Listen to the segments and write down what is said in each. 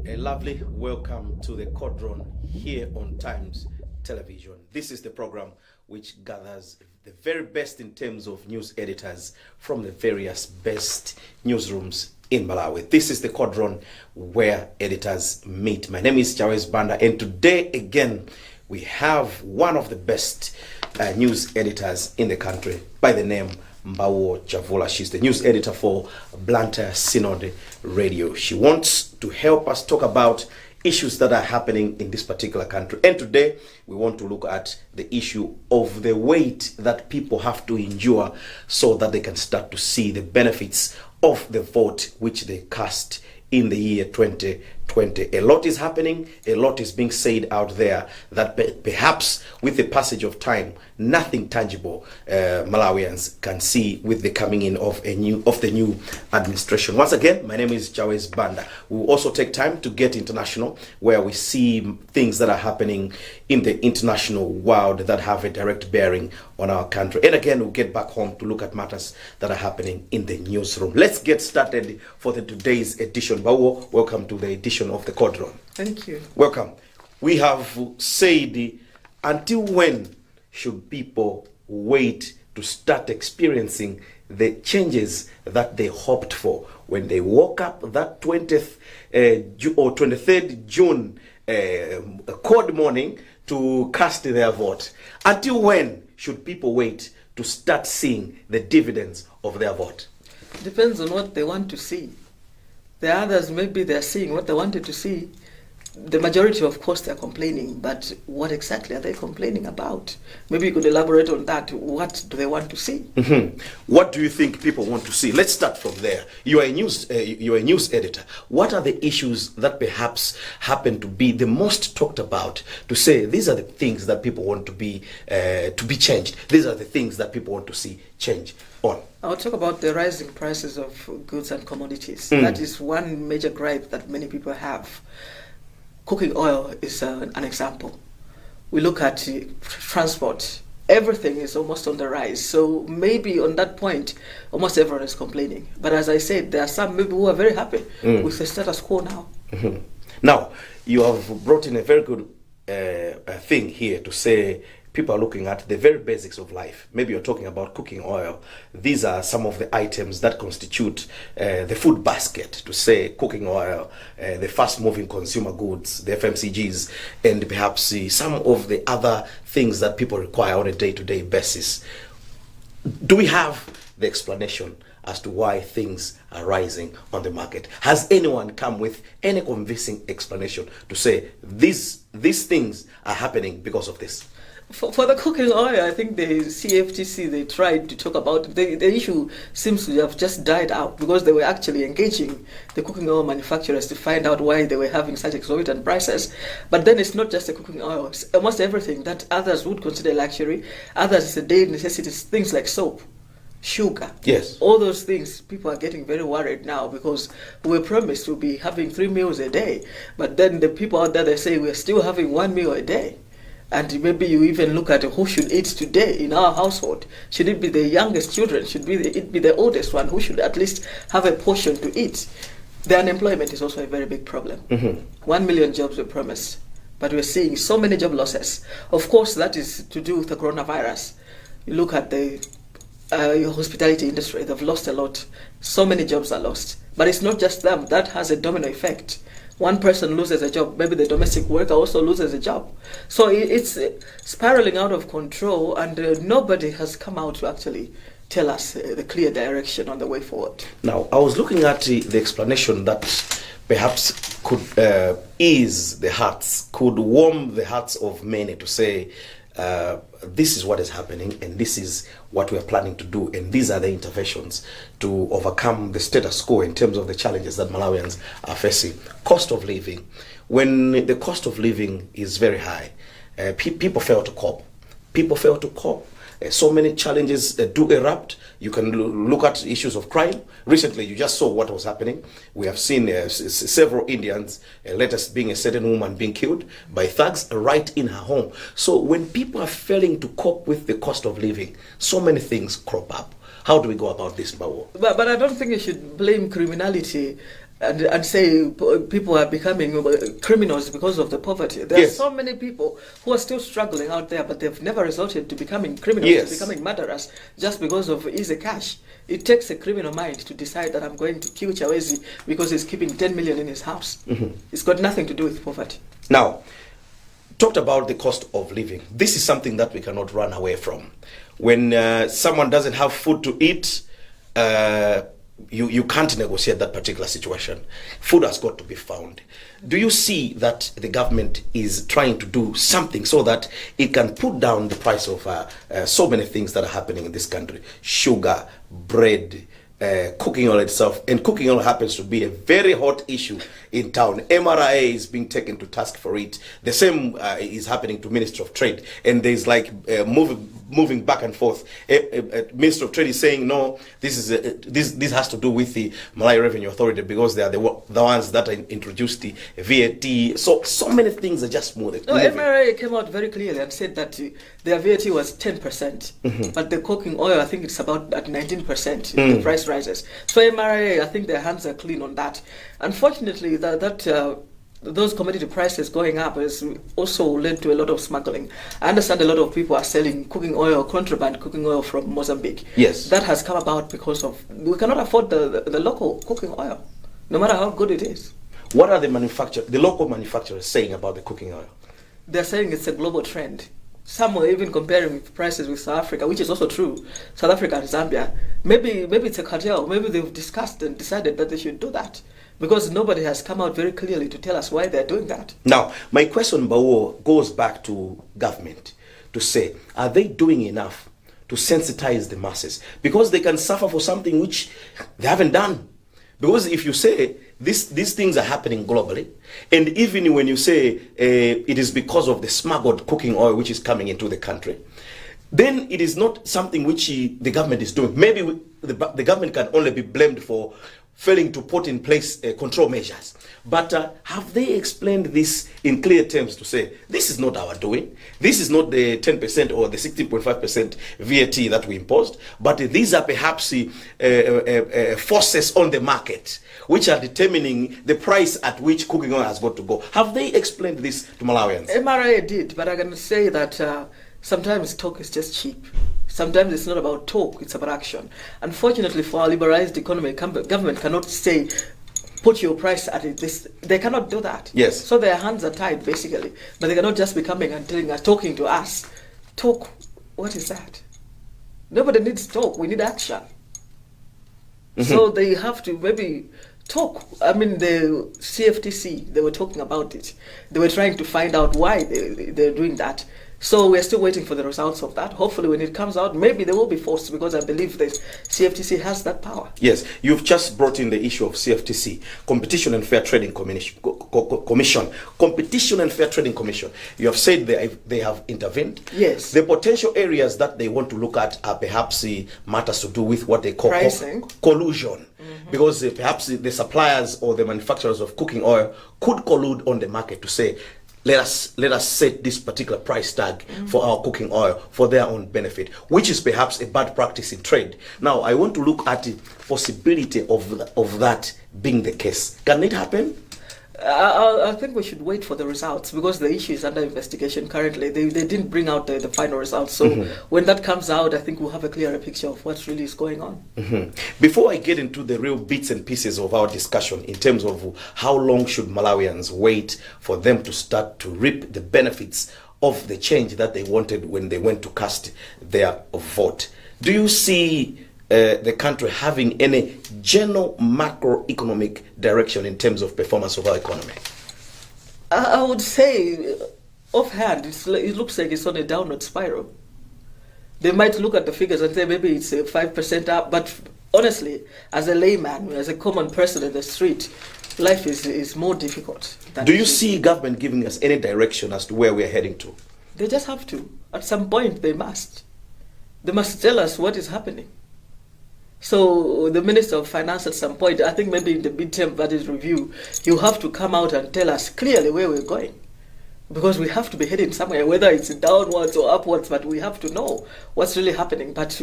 A lovely welcome to the Cauldron here on Times Television. This is the program which gathers the very best in terms of news editors from the various best newsrooms in Malawi. This is the Cauldron where editors meet. My name is Chavez Banda, and today again we have one of the best news editors in the country by the name Mbawo Chavula. She's the news editor for Blantyre Synod Radio. She wants to help us talk about issues that are happening in this particular country. And today we want to look at the issue of the weight that people have to endure so that they can start to see the benefits of the vote which they cast in the year 2020. A lot is happening, a lot is being said out there that perhaps with the passage of time, nothing tangible Malawians can see with the coming in of the new administration. Once again, my name is Chavez Banda. We will also take time to get international, where we see things that are happening in the international world that have a direct bearing on our country. And again, we'll get back home to look at matters that are happening in the newsroom. Let's get started for today's edition. Bawo, welcome to the edition of the Cauldron. Thank you. Welcome. We have said, until when should people wait to start experiencing the changes that they hoped for when they woke up that 20th or 23rd June cold morning to cast their vote? Until when should people wait to start seeing the dividends of their vote? Depends on what they want to see. The others, maybe they're seeing what they wanted to see. The majority, of course, they're complaining, but what exactly are they complaining about? Maybe you could elaborate on that. What do they want to see? Mm-hmm. What do you think people want to see? Let's start from there. You are a news editor. What are the issues that perhaps happen to be the most talked about, to say these are the things that people want to be changed? These are the things that people want to see change on. I'll talk about the rising prices of goods and commodities. That is one major gripe that many people have. Cooking oil is an example. We look at transport. Everything is almost on the rise. So maybe on that point, almost everyone is complaining. But as I said, there are some people who are very happy with the status quo now. Mm-hmm. Now, you have brought in a very good thing here to say people are looking at the very basics of life. Maybe you're talking about cooking oil. These are some of the items that constitute the food basket, to say cooking oil, the fast-moving consumer goods, the FMCGs, and perhaps some of the other things that people require on a day-to-day basis. Do we have the explanation as to why things are rising on the market? Has anyone come with any convincing explanation to say these things are happening because of this? For the cooking oil, I think the CFTC, they tried to talk about the issue seems to have just died out, because they were actually engaging the cooking oil manufacturers to find out why they were having such exorbitant prices. But then it's not just the cooking oil, it's almost everything that others would consider luxury, others is a daily necessities, things like soap, sugar. Yes. All those things, people are getting very worried now, because we were promised to be having 3 meals a day. But then the people out there, they say we're still having 1 meal a day. And maybe you even look at who should eat today in our household. Should it be the youngest children? Should it be the oldest one who should at least have a portion to eat? The unemployment is also a very big problem. 1 million jobs were promised, but we're seeing so many job losses. Of course, that is to do with the coronavirus. You look at the hospitality industry, they've lost a lot. So many jobs are lost. But it's not just them. That has a domino effect. One person loses a job, maybe the domestic worker also loses a job. So it's spiraling out of control, and nobody has come out to actually tell us the clear direction on the way forward. Now, I was looking at the explanation that perhaps could ease the hearts, could warm the hearts of many, to say this is what is happening and this is what we are planning to do, and these are the interventions to overcome the status quo in terms of the challenges that Malawians are facing. Cost of living. When the cost of living is very high, people fail to cope. People fail to cope. So many challenges do erupt. You can look at issues of crime. Recently, you just saw what was happening. We have seen several Indians, latest being a certain woman being killed by thugs right in her home. So when people are failing to cope with the cost of living, so many things crop up. How do we go about this, Bawo? But I don't think you should blame criminality and say people are becoming criminals because of the poverty. There are so many people who are still struggling out there, but they've never resorted to becoming criminals, to becoming murderers, just because of easy cash. It takes a criminal mind to decide that I'm going to kill Chawezi because he's keeping 10 million in his house. It's got nothing to do with poverty. Now, talked about the cost of living. This is something that we cannot run away from. When someone doesn't have food to eat, you can't negotiate that particular situation. Food has got to be found. Do you see that the government is trying to do something so that it can put down the price of so many things that are happening in this country? Sugar, bread, cooking oil itself. And cooking oil happens to be a very hot issue in town. MRA is being taken to task for it. The same is happening to Ministry of Trade. And there's like moving back and forth. Minister of Trade is saying, no, this has to do with the Malay Revenue Authority because they are the ones that introduced the VAT. So many things are just moving. No, MRA came out very clearly and said that their VAT was 10%, but the cooking oil, I think it's about at 19%, the price rises. So MRA, I think their hands are clean on that. Unfortunately, those commodity prices going up has also led to a lot of smuggling. I understand a lot of people are selling cooking oil, contraband cooking oil from Mozambique. Yes. That has come about because of, we cannot afford the local cooking oil, no matter how good it is. What are the local manufacturers saying about the cooking oil? They're saying it's a global trend. Some are even comparing prices with South Africa, which is also true. South Africa and Zambia. Maybe it's a cartel. Maybe they've discussed and decided that they should do that. Because nobody has come out very clearly to tell us why they're doing that. Now, my question, Bawo, goes back to government to say, are they doing enough to sensitize the masses? Because they can suffer for something which they haven't done. Because if you say these things are happening globally, and even when you say it is because of the smuggled cooking oil which is coming into the country, then it is not something which the government is doing. Maybe the government can only be blamed for failing to put in place control measures. But have they explained this in clear terms to say, this is not our doing, this is not the 10% or the 16.5% VAT that we imposed, but these are perhaps forces on the market which are determining the price at which cooking oil has got to go. Have they explained this to Malawians? MRA did, but I can say that sometimes talk is just cheap. Sometimes it's not about talk, it's about action. Unfortunately, for our liberalized economy, government cannot say, put your price at this. They cannot do that. Yes. So their hands are tied, basically. But they cannot just be coming and telling us, talking to us. Talk, what is that? Nobody needs talk, we need action. So they have to maybe talk. I mean, the CFTC, they were talking about it. They were trying to find out why they're doing that. So we're still waiting for the results of that. Hopefully when it comes out, maybe they will be forced, because I believe that CFTC has that power. Yes, you've just brought in the issue of CFTC, Competition and Fair Trading Commission. Competition and Fair Trading Commission. You have said they have intervened. Yes. The potential areas that they want to look at are perhaps matters to do with what they call collusion. Because perhaps the suppliers or the manufacturers of cooking oil could collude on the market to say, let us set this particular price tag for our cooking oil for their own benefit, which is perhaps a bad practice in trade. Now, I want to look at the possibility of that being the case. Can it happen? I think we should wait for the results, because the issue is under investigation currently. They didn't bring out the final results. So when that comes out, I think we'll have a clearer picture of what really is going on. Before I get into the real bits and pieces of our discussion in terms of how long should Malawians wait for them to start to reap the benefits of the change that they wanted when they went to cast their vote, do you see the country having any general macroeconomic direction in terms of performance of our economy? I would say, offhand, it looks like it's on a downward spiral. They might look at the figures and say maybe it's 5% up, but honestly, as a layman, as a common person in the street, life is more difficult. Do you see government giving us any direction as to where we are heading to? They just have to. At some point, they must. They must tell us what is happening. So the Minister of Finance at some point, I think maybe in the midterm budget review, you have to come out and tell us clearly where we're going. because we have to be heading somewhere, whether it's downwards or upwards, but we have to know what's really happening. But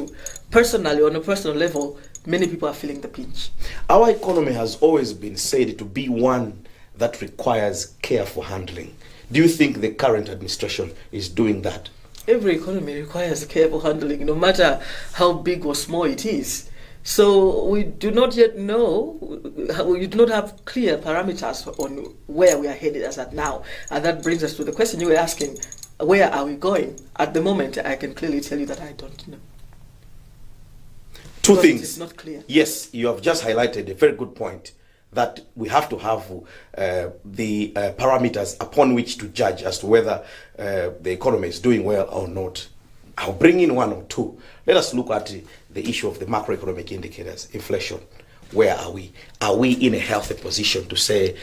personally, on a personal level, many people are feeling the pinch. Our economy has always been said to be one that requires careful handling. Do you think the current administration is doing that? Every economy requires careful handling, no matter how big or small it is. So we do not yet know, we do not have clear parameters on where we are headed as at now. And that brings us to the question you were asking, where are we going? At the moment, I can clearly tell you that I don't know. Two Because things. It's not clear. Yes, you have just highlighted a very good point, that we have to have the parameters upon which to judge as to whether the economy is doing well or not. I'll bring in one or two. Let us look at the issue of the macroeconomic indicators, inflation. Where are we? Are we in a healthy position to say,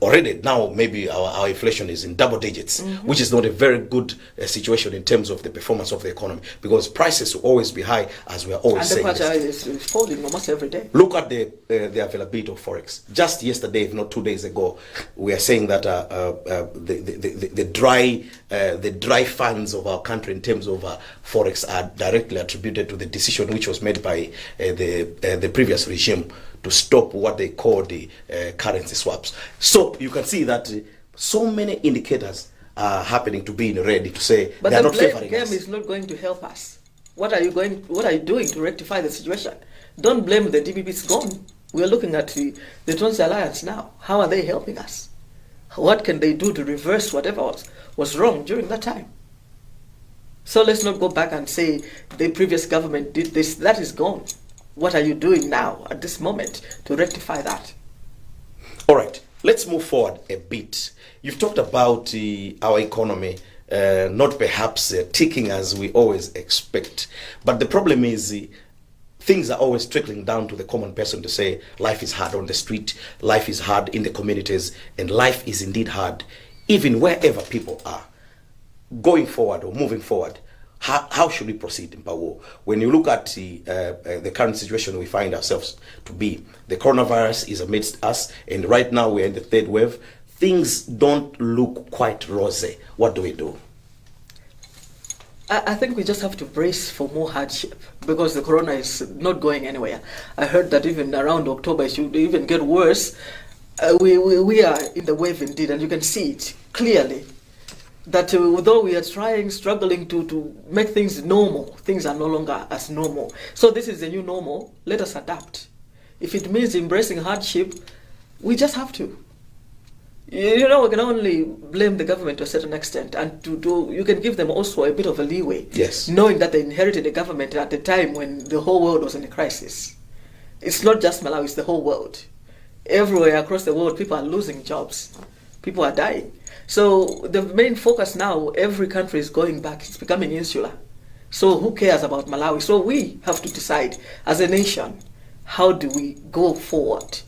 already now maybe our inflation is in double digits, which is not a very good situation in terms of the performance of the economy, because prices will always be high, as we are always saying. And the kwacha is falling almost every day. Look at the availability of forex. Just yesterday, if not 2 days ago, we are saying that the dry funds of our country in terms of forex are directly attributed to the decision which was made by the previous regime to stop what they call the currency swaps. So you can see that so many indicators are happening to be in red to say But they are the not blame favoring game us. is not going to help us. What are you doing to rectify the situation? Don't blame the DPP, it's gone. We are looking at the Trans Alliance now. How are they helping us? What can they do to reverse whatever was wrong during that time? So let's not go back and say the previous government did this. That is gone. What are you doing now at this moment to rectify that? All right, let's move forward a bit. You've talked about our economy not perhaps ticking as we always expect. But the problem is things are always trickling down to the common person to say life is hard on the street, life is hard in the communities, and life is indeed hard even wherever people are. Going forward or moving forward, how should we proceed in Pawo? When you look at the current situation we find ourselves to be, the coronavirus is amidst us, and right now we're in the third wave. Things don't look quite rosy. What do we do? I think we just have to brace for more hardship because the corona is not going anywhere. I heard that even around October it should even get worse. We are in the wave indeed, and you can see it clearly. That although we are struggling to make things normal, things are no longer as normal. So this is the new normal. Let us adapt. If it means embracing hardship, we just have to. You know, we can only blame the government to a certain extent, and you can give them also a bit of a leeway. Yes. Knowing that they inherited a government at a time when the whole world was in a crisis. It's not just Malawi, it's the whole world. Everywhere across the world, people are losing jobs. People are dying. So the main focus now, every country is going back. It's becoming insular. So who cares about Malawi? So we have to decide as a nation, how do we go forward?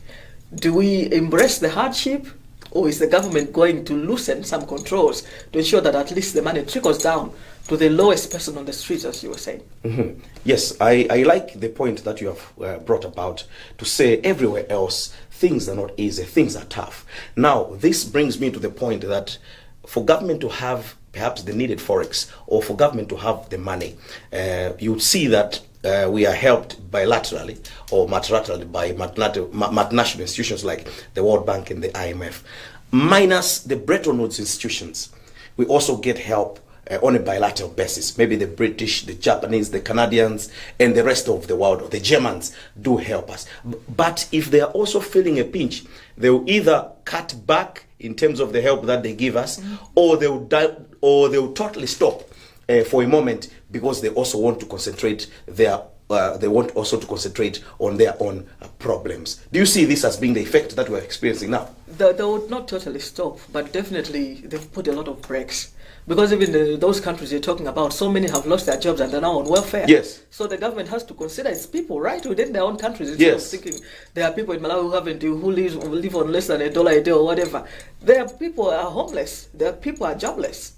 Do we embrace the hardship? Or is the government going to loosen some controls to ensure that at least the money trickles down to the lowest person on the streets, as you were saying? Mm-hmm. Yes, I like the point that you have brought about to say everywhere else, things are not easy, things are tough. Now, this brings me to the point that for government to have perhaps the needed forex, or for government to have the money, you see that we are helped bilaterally or multilaterally by multinational institutions like the World Bank and the IMF. Minus the Bretton Woods institutions, we also get help on a bilateral basis. Maybe the British, the Japanese, the Canadians, and the rest of the world, or the Germans, do help us. But if they are also feeling a pinch, they will either cut back in terms of the help that they give us, or they will totally stop for a moment, because they also want to concentrate on their own problems. Do you see this as being the effect that we're experiencing now? They would not totally stop, but definitely they've put a lot of brakes. Because even those countries you're talking about, so many have lost their jobs and they're now on welfare. Yes. So the government has to consider its people right within their own countries. Instead Yes. of thinking there are people in Malawi who live on less than $1 a day or whatever. There are people who are homeless. There are people who are jobless.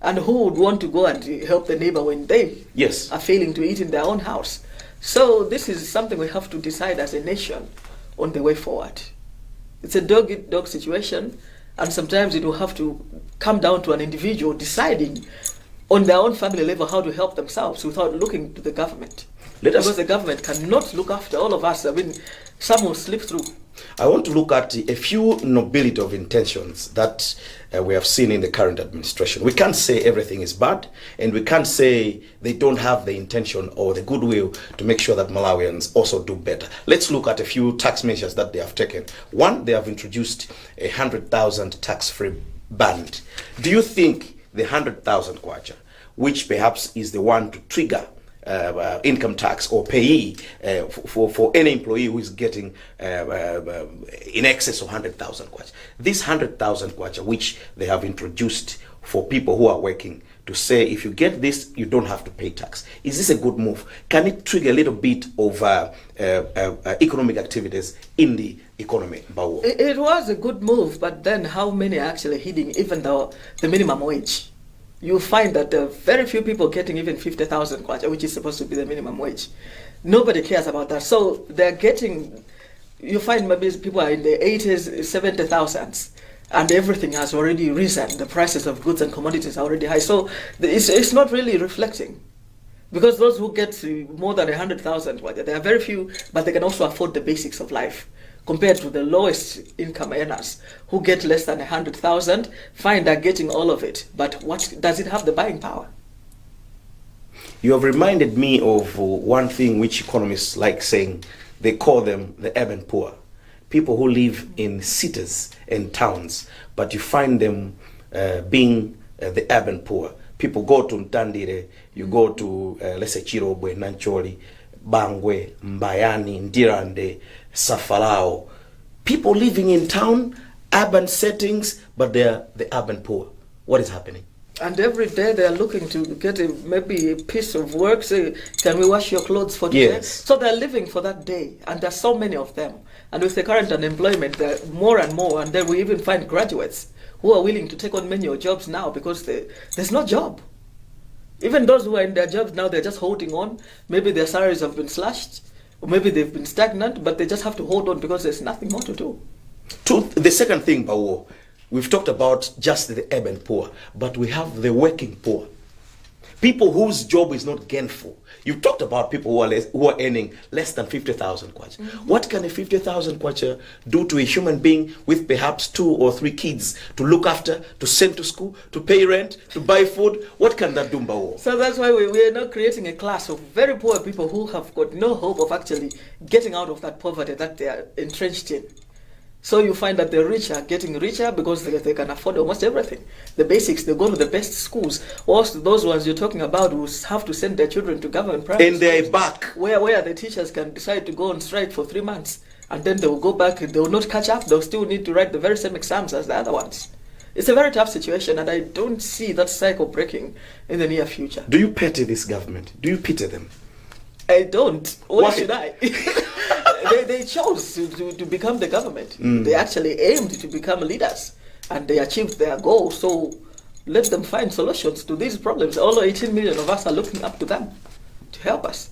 And who would want to go and help the neighbor when they Yes. are failing to eat in their own house? So this is something we have to decide as a nation on the way forward. It's a dog-eat-dog situation, And sometimes it will have to come down to an individual deciding on their own family level how to help themselves without looking to the government. Because the government cannot look after all of us. I mean, some will slip through. I want to look at a few nobility of intentions that we have seen in the current administration. We can't say everything is bad, and we can't say they don't have the intention or the goodwill to make sure that Malawians also do better. Let's look at a few tax measures that they have taken. One, they have introduced 100,000 tax-free band. Do you think the 100,000 kwacha, which perhaps is the one to trigger income tax or payee for any employee who is getting in excess of 100,000 kwacha. This 100,000 kwacha, which they have introduced for people who are working, to say if you get this, you don't have to pay tax. Is this a good move? Can it trigger a little bit of economic activities in the economy? It was a good move, but then how many are actually hitting even the minimum wage? You find that there are very few people getting even 50,000 kwacha, which is supposed to be the minimum wage. Nobody cares about that. So they're getting, you find maybe people are in the 80s, 70,000s, and everything has already risen. The prices of goods and commodities are already high. So it's not really reflecting. Because those who get more than 100,000 kwacha, there are very few, but they can also afford the basics of life. Compared to the lowest income earners who get less than 100,000, find they're getting all of it. But what does it have the buying power? You have reminded me of one thing which economists like saying. They call them the urban poor. People who live in cities and towns, but you find them being the urban poor. People go to Ntandire, you go to, let's say, Chirobwe, Nancholi, Bangwe, Mbayani, Ndirande, Safalao. People living in town, urban settings, but they're the urban poor. What is happening? And every day they're looking to get maybe a piece of work, say, can we wash your clothes for today? Yes. So they're living for that day, and there's so many of them. And with the current unemployment, there are more and more, and then we even find graduates who are willing to take on menial jobs now because there's no job. Even those who are in their jobs now, they're just holding on. Maybe their salaries have been slashed, or maybe they've been stagnant, but they just have to hold on because there's nothing more to do. The second thing, Bawo, we've talked about just the urban poor, but we have the working poor. People whose job is not gainful. You've talked about people who are earning less than 50,000 kwacha. Mm-hmm. What can a 50,000 kwacha do to a human being with perhaps 2 or 3 kids to look after, to send to school, to pay rent, to buy food? What can that do, Mbawo? So that's why we are now creating a class of very poor people who have got no hope of actually getting out of that poverty that they are entrenched in. So you find that the rich are getting richer because they can afford almost everything. The basics, they go to the best schools. Whilst those ones you're talking about will have to send their children to government private schools. And they're back. Where the teachers can decide to go on strike for 3 months. And then they will go back, they will not catch up, they'll still need to write the very same exams as the other ones. It's a very tough situation, and I don't see that cycle breaking in the near future. Do you pity this government? Do you pity them? I don't. Why Why should I? They chose to become the government. They actually aimed to become leaders, and they achieved their goal. So let them find solutions to these problems. All 18 million of us are looking up to them to help us.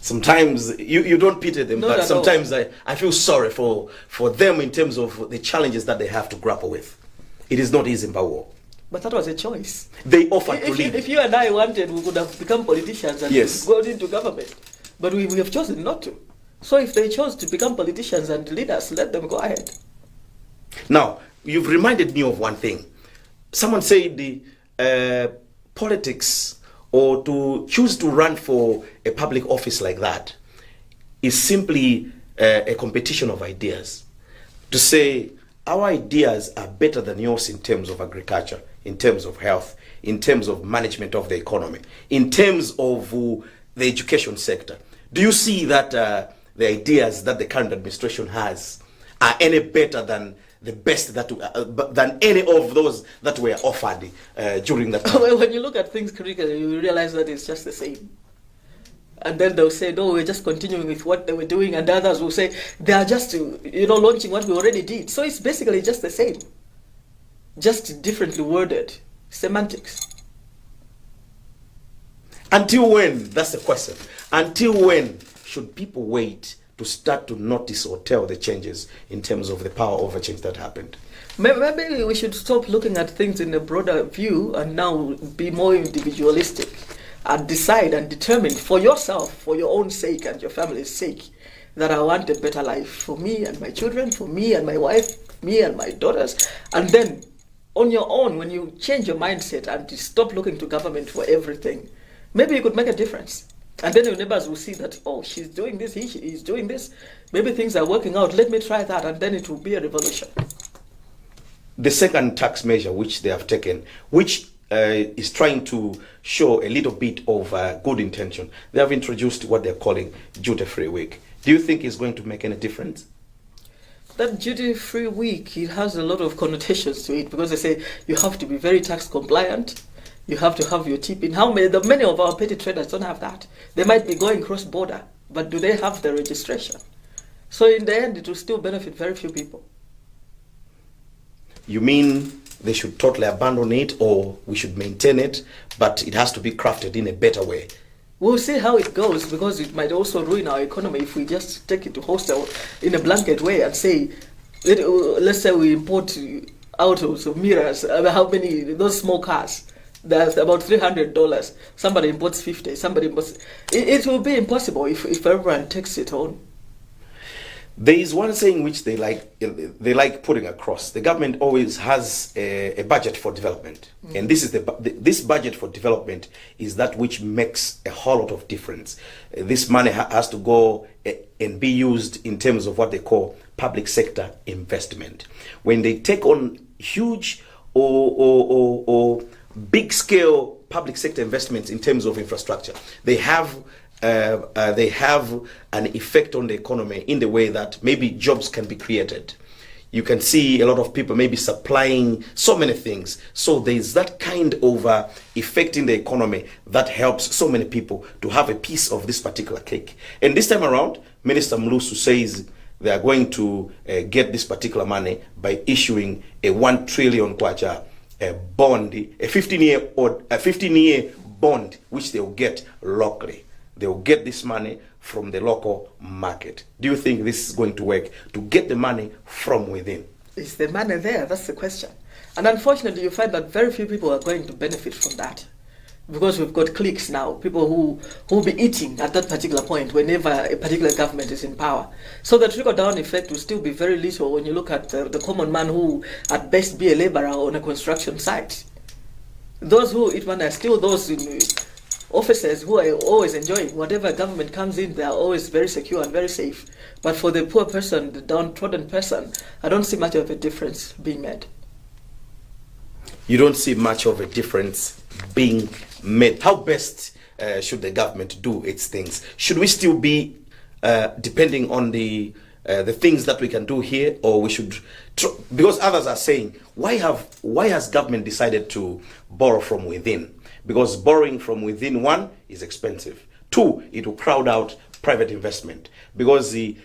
Sometimes you don't pity them, No, but no, sometimes I feel sorry for them in terms of the challenges that they have to grapple with. It is not easy, Mbawo. But that was a choice. They offered to leave. If you and I wanted, we could have become politicians and Yes. gone into government. But we have chosen not to. So if they chose to become politicians and leaders, let them go ahead. Now, you've reminded me of one thing. Someone said the politics, or to choose to run for a public office like that, is simply a competition of ideas. To say, our ideas are better than yours in terms of agriculture, in terms of health, in terms of management of the economy, in terms of the education sector. Do you see that the ideas that the current administration has are any better than the best than any of those that were offered during that time? When you look at things critically, you realize that it's just the same. And then they'll say, no, we're just continuing with what they were doing, and others will say they are just launching what we already did. So it's basically just the same, just differently worded semantics. Until when? That's the question. Until when should people wait to start to notice or tell the changes in terms of the power over change that happened? Maybe we should stop looking at things in a broader view and now be more individualistic and decide and determine for yourself, for your own sake and your family's sake, that I want a better life for me and my children, for me and my wife, me and my daughters. And then on your own, when you change your mindset and you stop looking to government for everything, maybe you could make a difference. And then your neighbors will see that, oh, she's doing this, he's doing this. Maybe things are working out. Let me try that. And then it will be a revolution. The second tax measure which they have taken, which is trying to show a little bit of good intention, they have introduced what they're calling duty-free week. Do you think it's going to make any difference? That duty-free week, it has a lot of connotations to it, because they say you have to be very tax compliant. You have to have your tip in. Many of our petty traders don't have that. They might be going cross-border, but do they have the registration? So in the end, it will still benefit very few people. You mean they should totally abandon it, or we should maintain it, but it has to be crafted in a better way? We'll see how it goes, because it might also ruin our economy if we just take it to wholesale in a blanket way and say, let's say we import autos or mirrors, how many, those small cars, that's about $300. Somebody imports 50, somebody imports... It will be impossible if everyone takes it on. There is one saying which they like putting across. The government always has a budget for development, and this is this budget for development is that which makes a whole lot of difference. This money has to go and be used in terms of what they call public sector investment. When they take on huge or big scale public sector investments in terms of infrastructure, they have an effect on the economy in the way that maybe jobs can be created. You can see a lot of people maybe supplying so many things. So there's that kind of effect in the economy that helps so many people to have a piece of this particular cake. And this time around, Minister Mlusu says they are going to get this particular money by issuing a 1 trillion kwacha bond, a 15-year bond, which they will get locally. They will get this money from the local market. Do you think this is going to work to get the money from within? Is the money there? That's the question. And unfortunately, you find that very few people are going to benefit from that, because we've got cliques now, people who will be eating at that particular point whenever a particular government is in power. So the trickle-down effect will still be very little when you look at the common man who at best be a laborer on a construction site. Those who eat money are still those in officers who are always enjoying whatever government comes in. They are always very secure and very safe. But for the poor person, the downtrodden person, I don't see much of a difference being made. You don't see much of a difference being made. How best should the government do its things? Should we still be depending on the things that we can do here, or we should because others are saying, why has government decided to borrow from within? Because borrowing from within, one, is expensive. Two, it will crowd out private investment, because the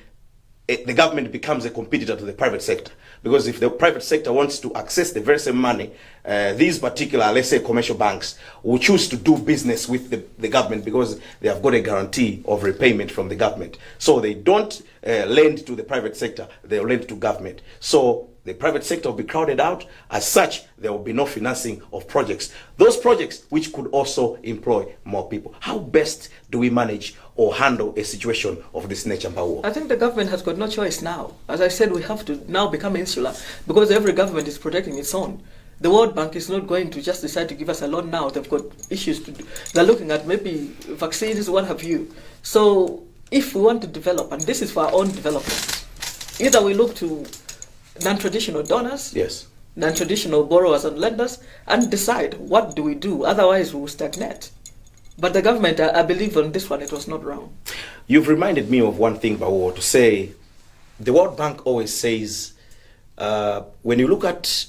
government becomes a competitor to the private sector. Because if the private sector wants to access the very same money, these particular, let's say, commercial banks will choose to do business with the government, because they have got a guarantee of repayment from the government. So they don't lend to the private sector, they lend to government. So the private sector will be crowded out. As such, there will be no financing of projects. Those projects which could also employ more people. How best do we manage or handle a situation of this nature, Mpawo? I think the government has got no choice now. As I said, we have to now become insular, because every government is protecting its own. The World Bank is not going to just decide to give us a loan now. They've got issues to do. They're looking at maybe vaccines, what have you. So if we want to develop, and this is for our own development, either we look to non-traditional donors, yes, non-traditional borrowers and lenders, and decide what do we do. Otherwise, we will stagnate. But the government, I believe on this one, it was not wrong. You've reminded me of one thing, Bawo, to say the World Bank always says when you look at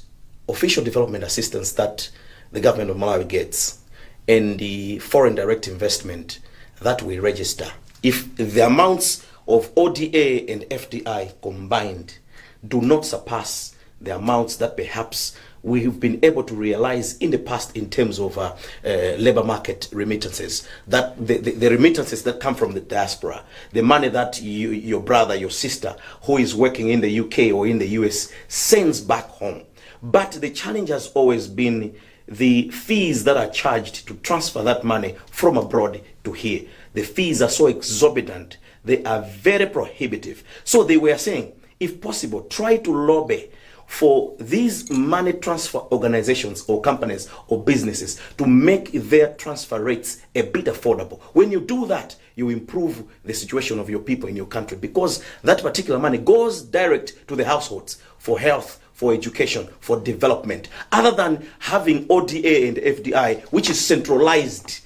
official development assistance that the government of Malawi gets and the foreign direct investment that we register, if the amounts of ODA and FDI combined do not surpass the amounts that perhaps we've been able to realize in the past in terms of labor market remittances, that the remittances that come from the diaspora, the money that your brother, your sister who is working in the UK or in the US sends back home. But the challenge has always been the fees that are charged to transfer that money from abroad to here. The fees are so exorbitant. They are very prohibitive. So they were saying, if possible, try to lobby for these money transfer organizations or companies or businesses to make their transfer rates a bit affordable. When you do that, you improve the situation of your people in your country, because that particular money goes direct to the households for health, for education, for development, other than having ODA and FDI, which is centralized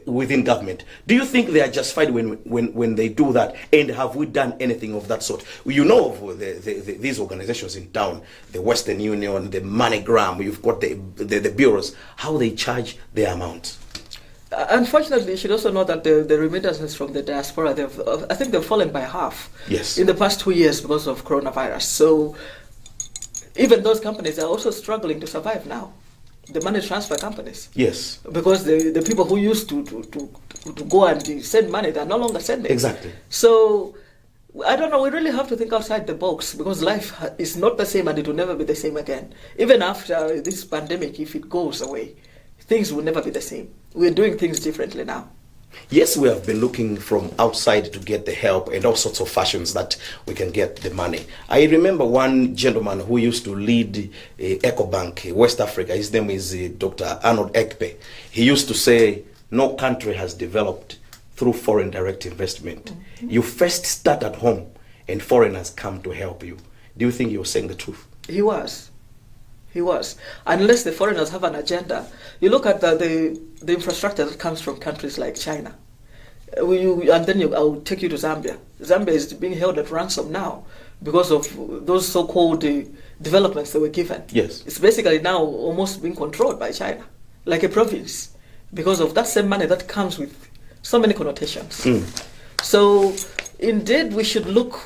within government. Do you think they are justified when they do that? And have we done anything of that sort? You know of these organizations in town, the Western Union, the MoneyGram, you've got the bureaus, how they charge their amounts. Unfortunately, you should also know that the remittances from the diaspora, I think they've fallen by half. Yes. In the past 2 years because of coronavirus. So even those companies are also struggling to survive now. The money transfer companies. Yes. Because the people who used to go and send money, they're no longer sending. Exactly. So I don't know, we really have to think outside the box, because life is not the same and it will never be the same again. Even after this pandemic, if it goes away, things will never be the same. We're doing things differently now. Yes, we have been looking from outside to get the help and all sorts of fashions that we can get the money. I remember one gentleman who used to lead EcoBank, West Africa. His name is Dr. Arnold Ekpe. He used to say, no country has developed through foreign direct investment. Mm-hmm. You first start at home and foreigners come to help you. Do you think he was saying the truth? He was. Unless the foreigners have an agenda. You look at the infrastructure that comes from countries like China. And then I'll take you to Zambia. Zambia is being held at ransom now because of those so-called developments that were given. Yes. It's basically now almost being controlled by China, like a province, because of that same money that comes with so many connotations. So indeed we should look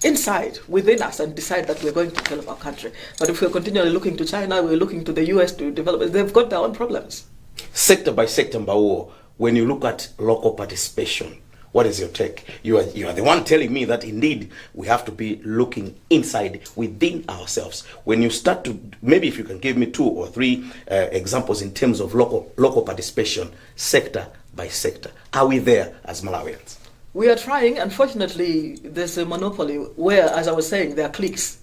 inside, within us, and decide that we're going to develop our country. But if we're continually looking to China, we're looking to the US to develop, they've got their own problems. Sector by sector, Mbao, when you look at local participation, what is your take? You are the one telling me that indeed we have to be looking inside within ourselves. When you start to, maybe if you can give me 2 or 3 examples in terms of local participation, sector by sector. Are we there as Malawians? We are trying. Unfortunately, there's a monopoly where, as I was saying, there are cliques.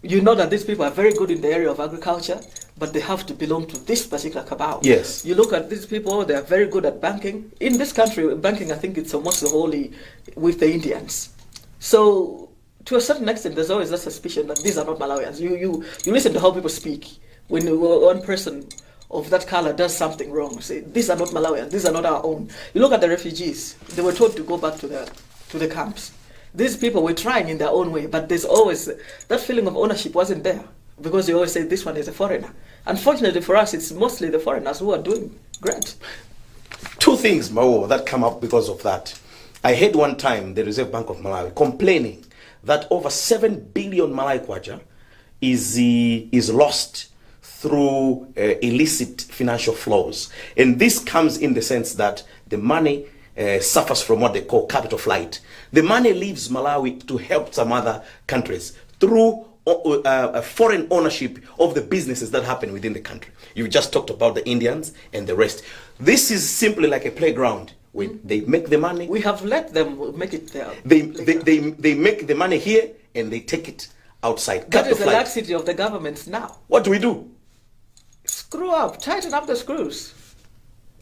You know that these people are very good in the area of agriculture, but they have to belong to this particular cabal. Yes. You look at these people, they are very good at banking. In this country, banking, I think it's almost wholly with the Indians. So, to a certain extent, there's always that suspicion that these are not Malawians. You listen to how people speak. When one person of that color does something wrong, say, these are not Malawians, these are not our own. You look at the refugees, they were told to go back to the camps. These people were trying in their own way, but there's always, that feeling of ownership wasn't there, because you always say this one is a foreigner. Unfortunately for us, it's mostly the foreigners who are doing great. 2 things, Mao, that come up because of that. I heard one time the Reserve Bank of Malawi complaining that over 7 billion Malai kwacha is lost through illicit financial flows. And this comes in the sense that the money suffers from what they call capital flight. The money leaves Malawi to help some other countries through a foreign ownership of the businesses that happen within the country. You just talked about the Indians and the rest. This is simply like a playground. When they make the money, we have let them make it there. They make the money here and they take it outside. That is the laxity of the governments now. What do we do? Screw up, tighten up the screws.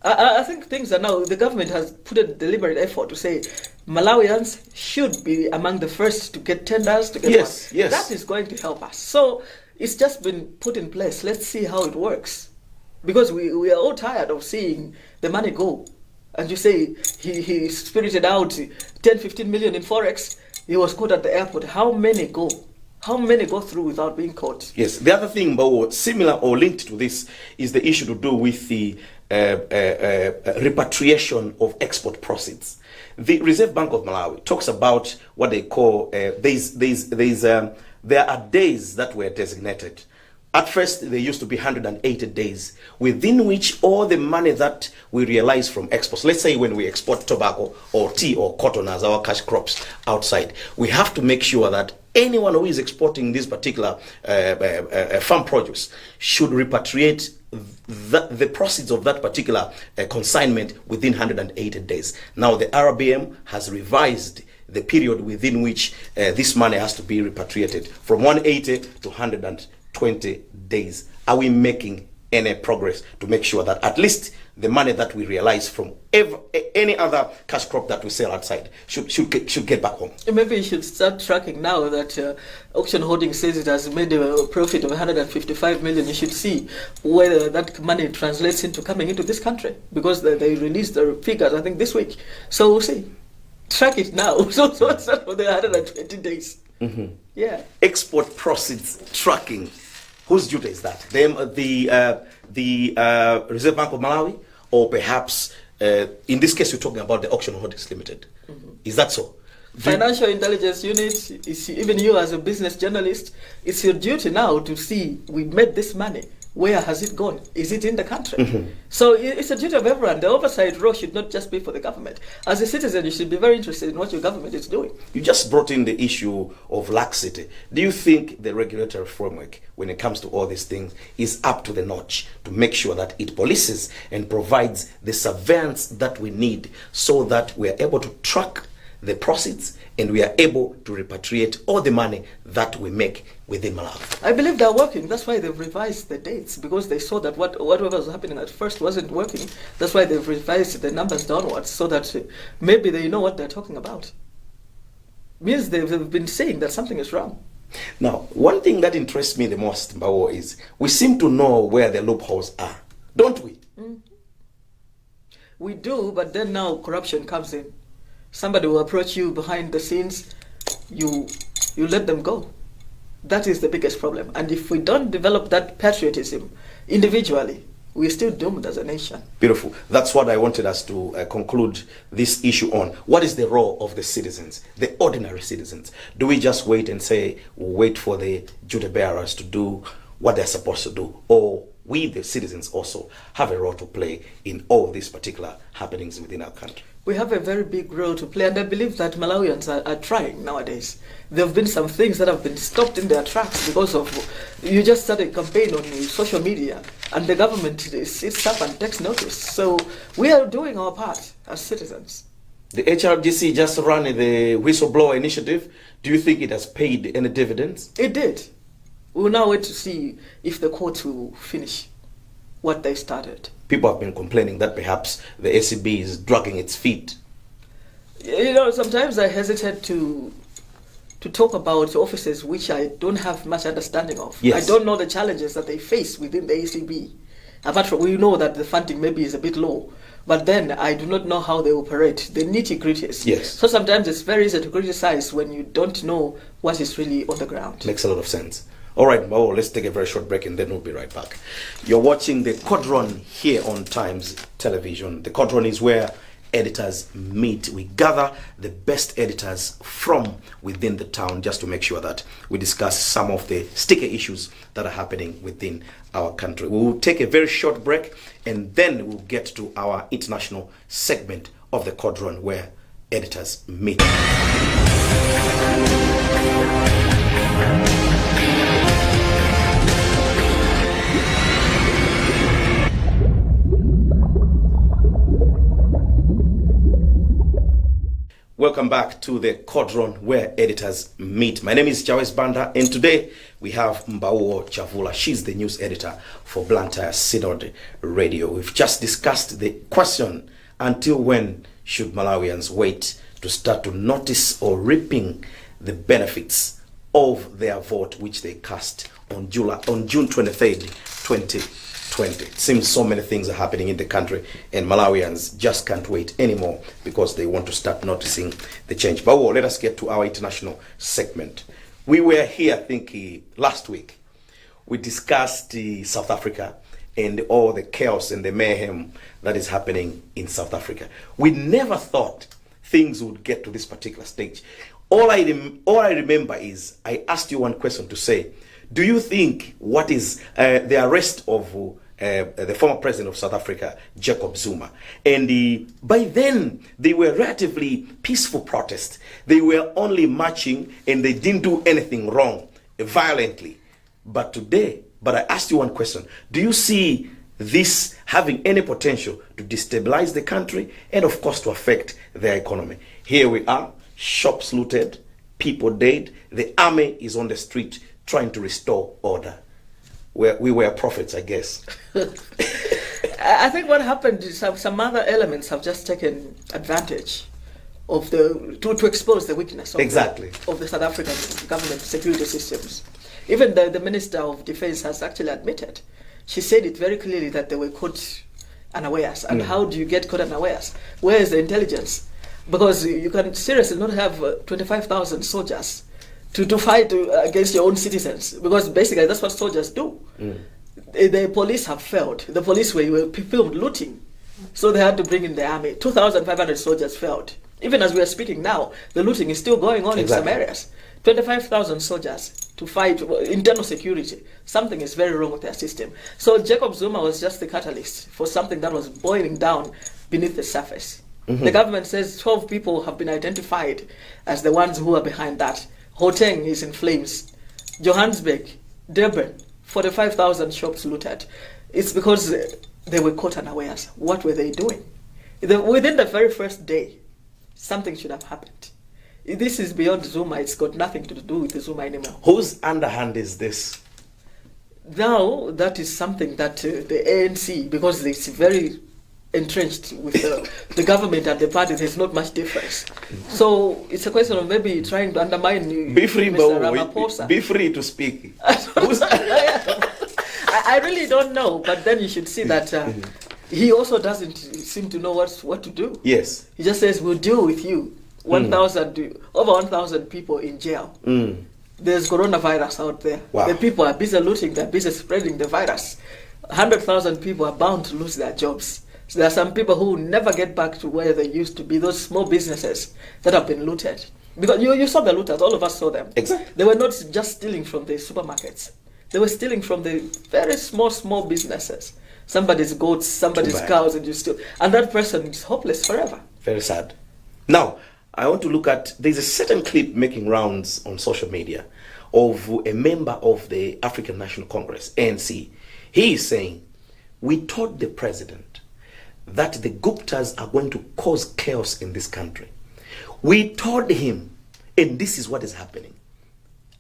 I think things are now, the government has put a deliberate effort to say Malawians should be among the first to get tenders, to get yes. That is going to help us. So it's just been put in place. Let's see how it works. Because we are all tired of seeing the money go. And you say he spirited out 10, 15 million in Forex. He was caught at the airport. How many go? How many go through without being caught? Yes. The other thing, but similar or linked to this, is the issue to do with the repatriation of export proceeds. The Reserve Bank of Malawi talks about what they call there are days that were designated At first, there used to be 180 days within which all the money that we realize from exports, let's say when we export tobacco or tea or cotton as our cash crops outside, we have to make sure that anyone who is exporting this particular farm produce should repatriate the proceeds of that particular consignment within 180 days. Now, the RBM has revised the period within which this money has to be repatriated from 180 to 120 days. Are we making any progress to make sure that at least the money that we realize from any other cash crop that we sell outside should get back home? Maybe you should start tracking now that Auction Holding says it has made a profit of 155 million. You should see whether that money translates into coming into this country, because they released the figures, I think, this week. So we'll see. Track it now. So it's not for the 120 days. Mm-hmm. Yeah. Export proceeds tracking. Whose duty is that? The Reserve Bank of Malawi, or perhaps in this case you're talking about the Auction Holdings Limited. Mm-hmm. Is that so? Financial Intelligence Unit, even you as a business journalist, it's your duty now to see we made this money. Where has it gone? Is it in the country? Mm-hmm. So it's a duty of everyone. The oversight role should not just be for the government. As a citizen, you should be very interested in what your government is doing. You just brought in the issue of laxity. Do you think the regulatory framework, when it comes to all these things, is up to the notch to make sure that it polices and provides the surveillance that we need so that we are able to track the proceeds and we are able to repatriate all the money that we make within Malawi? I believe they're working. That's why they've revised the dates, because they saw that whatever was happening at first wasn't working. That's why they've revised the numbers downwards, so that maybe they know what they're talking about. Means they've been saying that something is wrong. Now, one thing that interests me the most, Mbawo, is we seem to know where the loopholes are, don't we? Mm-hmm. We do, but then now corruption comes in. Somebody will approach you behind the scenes, you let them go. That is the biggest problem. And if we don't develop that patriotism individually, we're still doomed as a nation. Beautiful. That's what I wanted us to conclude this issue on. What is the role of the citizens, the ordinary citizens? Do we just wait and say, we'll wait for the duty bearers to do what they're supposed to do? Or we, the citizens, also have a role to play in all these particular happenings within our country? We have a very big role to play, and I believe that Malawians are trying nowadays. There have been some things that have been stopped in their tracks because of, you just started a campaign on social media, and the government sits up and takes notice. So we are doing our part as citizens. The HRDC just ran the whistleblower initiative. Do you think it has paid any dividends? It did. We'll now wait to see if the courts will finish what they started. People have been complaining that perhaps the ACB is dragging its feet. You know, sometimes I hesitate to talk about offices which I don't have much understanding of. Yes. I don't know the challenges that they face within the ACB. Apart from, we know that the funding maybe is a bit low, but then I do not know how they operate, the nitty-gritties. Yes. So sometimes it's very easy to criticize when you don't know what is really on the ground. Makes a lot of sense. All right, Mo, let's take a very short break and then we'll be right back. You're watching the Cauldron here on Times Television. The Cauldron is where editors meet. We gather the best editors from within the town just to make sure that we discuss some of the sticky issues that are happening within our country. We will take a very short break and then we'll get to our international segment of the Cauldron where editors meet. Welcome back to the Cauldron where editors meet. My name is Jawes Banda and today we have Mbawo Chavula. She's the news editor for Blantyre Synod Radio. We've just discussed the question, until when should Malawians wait to start to notice or reaping the benefits of their vote which they cast on June 23rd, 2020. It seems so many things are happening in the country and Malawians just can't wait anymore because they want to start noticing the change. But let us get to our international segment. We were here, I think, last week. We discussed South Africa and all the chaos and the mayhem that is happening in South Africa. We never thought things would get to this particular stage. All I remember is I asked you one question to say, Do you think what is the arrest of the former president of South Africa, Jacob Zuma, and by then they were relatively peaceful protests. They were only marching and they didn't do anything wrong violently. But today, I asked you one question. Do you see this having any potential to destabilize the country and of course to affect their economy? Here we are, shops looted, people dead, the army is on the street trying to restore order. We were prophets, I guess. I think what happened is some other elements have just taken advantage of to expose the weakness of, of the South African government security systems. Even the Minister of Defense has actually admitted. She said it very clearly that they were caught unawares. And how do you get caught unawares? Where is the intelligence? Because you can seriously not have 25,000 soldiers to fight against your own citizens, because basically that's what soldiers do. The police have failed. The police were filmed looting, so they had to bring in the army. 2,500 soldiers failed. Even as we are speaking now, the looting is still going on in some areas. 25,000 soldiers to fight internal security. Something is very wrong with their system. So Jacob Zuma was just the catalyst for something that was boiling down beneath the surface. The government says 12 people have been identified as the ones who are behind that. Gauteng is in flames. Johannesburg, Durban, 45,000 shops looted. It's because they were caught unawares. What were they doing? Within the very first day, something should have happened. This is beyond Zuma. It's got nothing to do with Zuma anymore. Whose underhand is this? Now, that is something that the ANC, because it's very entrenched with the government and the party, there's not much difference. So it's a question of maybe trying to undermine Mr. Ramaphosa. Be free to speak. I really don't know, but then you should see that he also doesn't seem to know what to do. Yes. He just says, we'll deal with you. Over 1,000 people in jail. There's coronavirus out there. Wow. The people are busy looting, they're busy spreading the virus. 100,000 people are bound to lose their jobs. So there are some people who never get back to where they used to be, those small businesses that have been looted. Because you saw the looters, all of us saw them. Exactly. They were not just stealing from the supermarkets. They were stealing from the very small businesses. Somebody's goats, somebody's cows, and you steal. And that person is hopeless forever. Very sad. Now, I want to look at, there's a certain clip making rounds on social media of a member of the African National Congress, ANC. He is saying, we told the president that the Guptas are going to cause chaos in this country. We told him, and this is what is happening.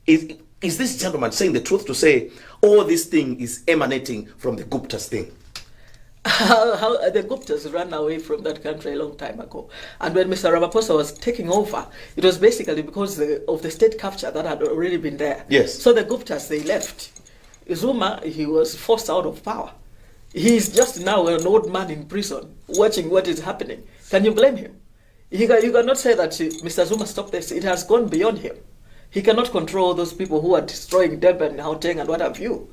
Is this gentleman saying the truth to say all this thing is emanating from the Guptas thing? How the Guptas ran away from that country a long time ago. And when Mr. Ramaphosa was taking over, it was basically because of the state capture that had already been there. Yes. So the Guptas, they left. Zuma, he was forced out of power. He's just now an old man in prison, watching what is happening. Can you blame him? You cannot say that Mr. Zuma stopped this. It has gone beyond him. He cannot control those people who are destroying Durban, Gauteng, and what have you.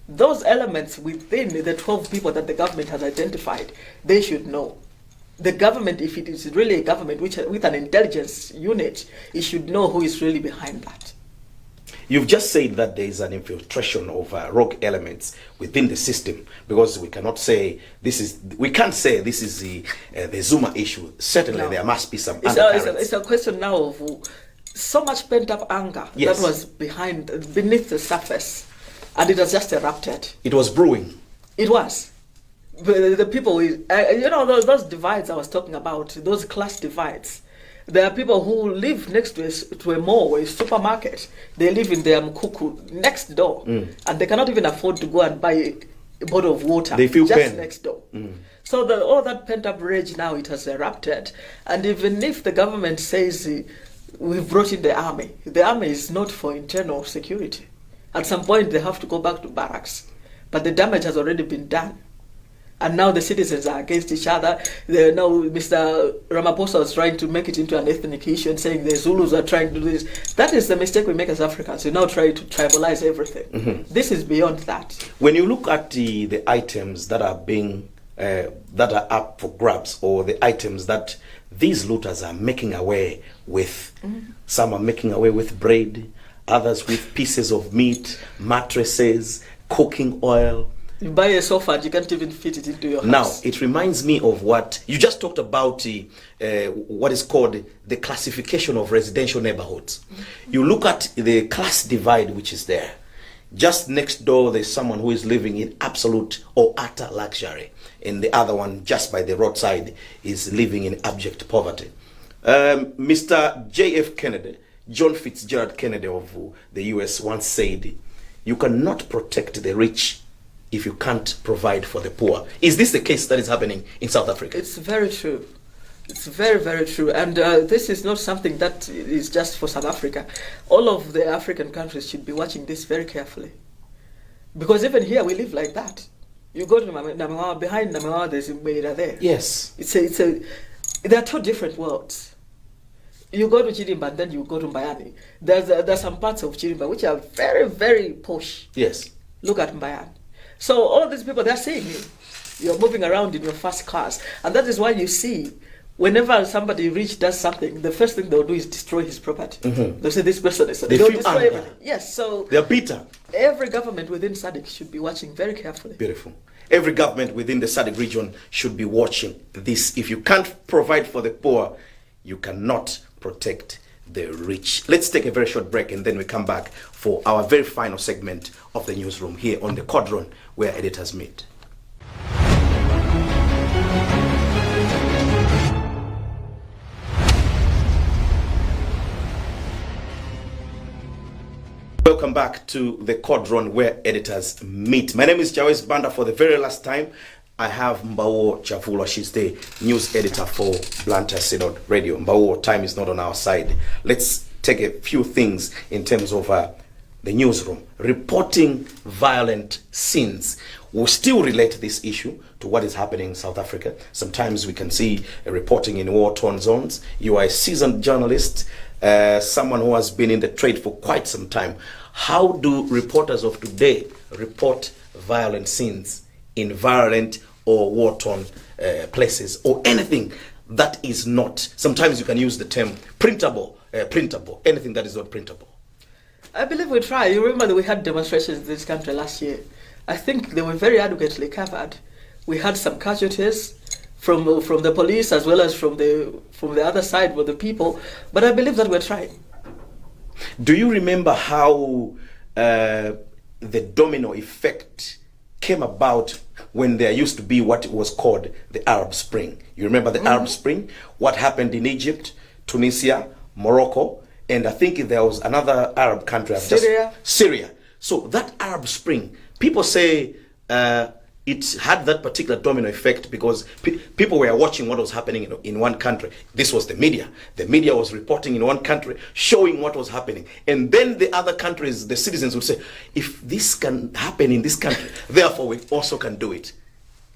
Those elements within the 12 people that the government has identified, they should know. The government, if it is really a government with an intelligence unit, it should know who is really behind that. You've just said that there is an infiltration of rogue elements within the system, because we cannot say this is the Zuma issue. Certainly, there must be some undercurrents. It's a question now of so much pent-up anger that was beneath the surface, and it has just erupted. It was brewing. It was. The people, those divides I was talking about, those class divides. There are people who live next to a mall, a supermarket. They live in their mkuku next door, and they cannot even afford to go and buy a bottle of water. They feel just pain next door. So all that pent-up rage now, it has erupted. And even if the government says we've brought in the army is not for internal security. At some point, they have to go back to barracks. But the damage has already been done. And now the citizens are against each other. Now Mr. Ramaphosa was trying to make it into an ethnic issue and saying the Zulus are trying to do this. That is the mistake we make as Africans. We now try to tribalize everything. This is beyond that. When you look at the items that are being that are up for grabs, or the items that these looters are making away with, some are making away with bread, others with pieces of meat, mattresses, cooking oil. You buy a sofa and you can't even fit it into your house. Now, it reminds me of what you just talked about, what is called the classification of residential neighborhoods. You look at the class divide which is there. Just next door, there's someone who is living in absolute or utter luxury. And the other one, just by the roadside, is living in abject poverty. Mr. J.F. Kennedy, John Fitzgerald Kennedy of the US once said, "You cannot protect the rich if you can't provide for the poor." Is this the case that is happening in South Africa? It's very true. It's very, very true. And this is not something that is just for South Africa. All of the African countries should be watching this very carefully. Because even here we live like that. You go to Namawa, behind Namawa there's Mbeira there. Yes. There are two different worlds. You go to Chirimba and then you go to Mbayani. There's some parts of Chirimba which are very, very posh. Yes. Look at Mbayani. So all of these people, they're seeing you. You're moving around in your fast cars. And that is why you see, whenever somebody rich does something, the first thing they'll do is destroy his property. Mm-hmm. They'll say this person is... They they'll feel destroy anger. everything. Yes, so... They're bitter. Every government within SADC should be watching very carefully. Beautiful. Every government within the SADC region should be watching this. If you can't provide for the poor, you cannot protect the rich. Let's take a very short break and then we come back for our very final segment of the newsroom here on the Cauldron, where editors meet. Welcome back to the Cauldron, where editors meet. My name is Jawes Banda. For the very last time, I have Mbawo Chavulwa. She's the news editor for Blantyre Synod Radio. Mbawo, time is not on our side. Let's take a few things in terms of the newsroom. Reporting violent scenes. We'll still relate this issue to what is happening in South Africa. Sometimes we can see reporting in war-torn zones. You are a seasoned journalist, someone who has been in the trade for quite some time. How do reporters of today report violent scenes in violent or war-torn places, or anything that is not, sometimes you can use the term printable, anything that is not printable? I believe we try. You remember that we had demonstrations in this country last year. I think they were very adequately covered. We had some casualties from the police as well as from the other side with the people, but I believe that we're trying. Do you remember how the domino effect came about when there used to be what was called the Arab Spring? You remember the Arab Spring? What happened in Egypt, Tunisia, Morocco, and I think there was another Arab country. Syria. So that Arab Spring, people say it had that particular domino effect because people were watching what was happening in one country. This was the media. The media was reporting in one country, showing what was happening. And then the other countries, the citizens would say, if this can happen in this country, therefore we also can do it.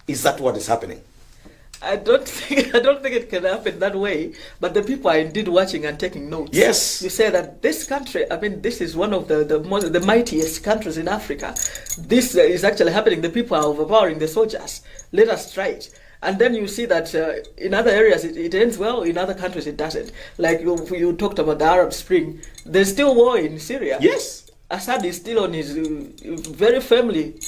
Is that what is happening? I don't think it can happen that way, but the people are indeed watching and taking notes. Yes. You say that this country, I mean, this is one of the mightiest countries in Africa. This is actually happening. The people are overpowering the soldiers. Let us try it. And then you see that in other areas it ends well, in other countries it doesn't. Like you talked about the Arab Spring. There's still war in Syria. Yes. Assad is still on his very firmly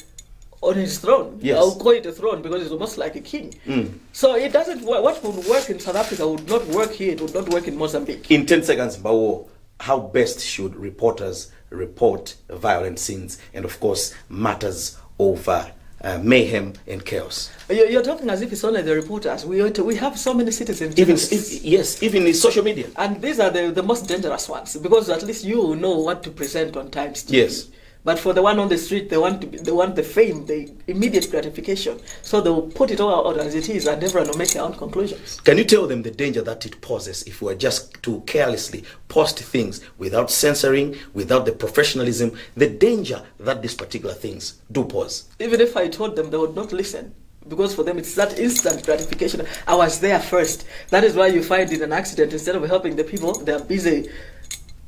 on his throne. Yes. I'll call it a throne because it's almost like a king. So it doesn't work. What would work in South Africa would not work here. It would not work in Mozambique. In 10 seconds, Mbawo, how best should reporters report violent scenes and, of course, matters over mayhem and chaos? You're talking as if it's only the reporters. We have so many citizens. Even in social media. And these are the most dangerous ones because at least you know what to present on Times TV. Yes. But for the one on the street, they want the fame, the immediate gratification. So they'll put it all out as it is, and everyone will make their own conclusions. Can you tell them the danger that it poses if we are just to carelessly post things without censoring, without the professionalism, the danger that these particular things do pose? Even if I told them, they would not listen. Because for them, it's that instant gratification. I was there first. That is why you find in an accident, instead of helping the people, they're busy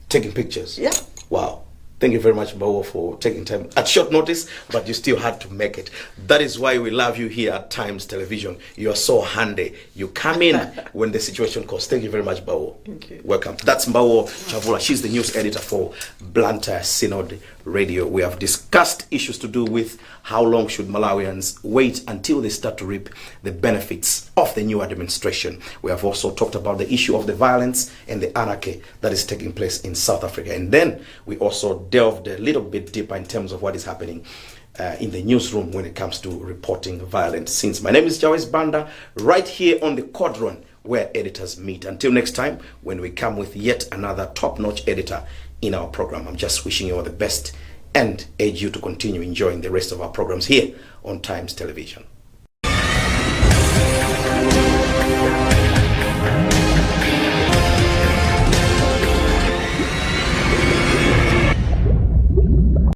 taking pictures. Yeah. Wow. Thank you very much, Bawo, for taking time at short notice, but you still had to make it. That is why we love you here at Times Television. You are so handy. You come in when the situation calls. Thank you very much, Bawo. Thank you. Welcome. That's Bawo Chavula. She's the news editor for Blantyre Synod Radio. We have discussed issues to do with how long should Malawians wait until they start to reap the benefits of the new administration. We have also talked about the issue of the violence and the anarchy that is taking place in South Africa. And then we also delved a little bit deeper in terms of what is happening in the newsroom when it comes to reporting violent scenes. My name is Jawes Banda, right here on the Cauldron, where editors meet. Until next time, when we come with yet another top-notch editor in our program, I'm just wishing you all the best and urge you to continue enjoying the rest of our programs here on Times Television.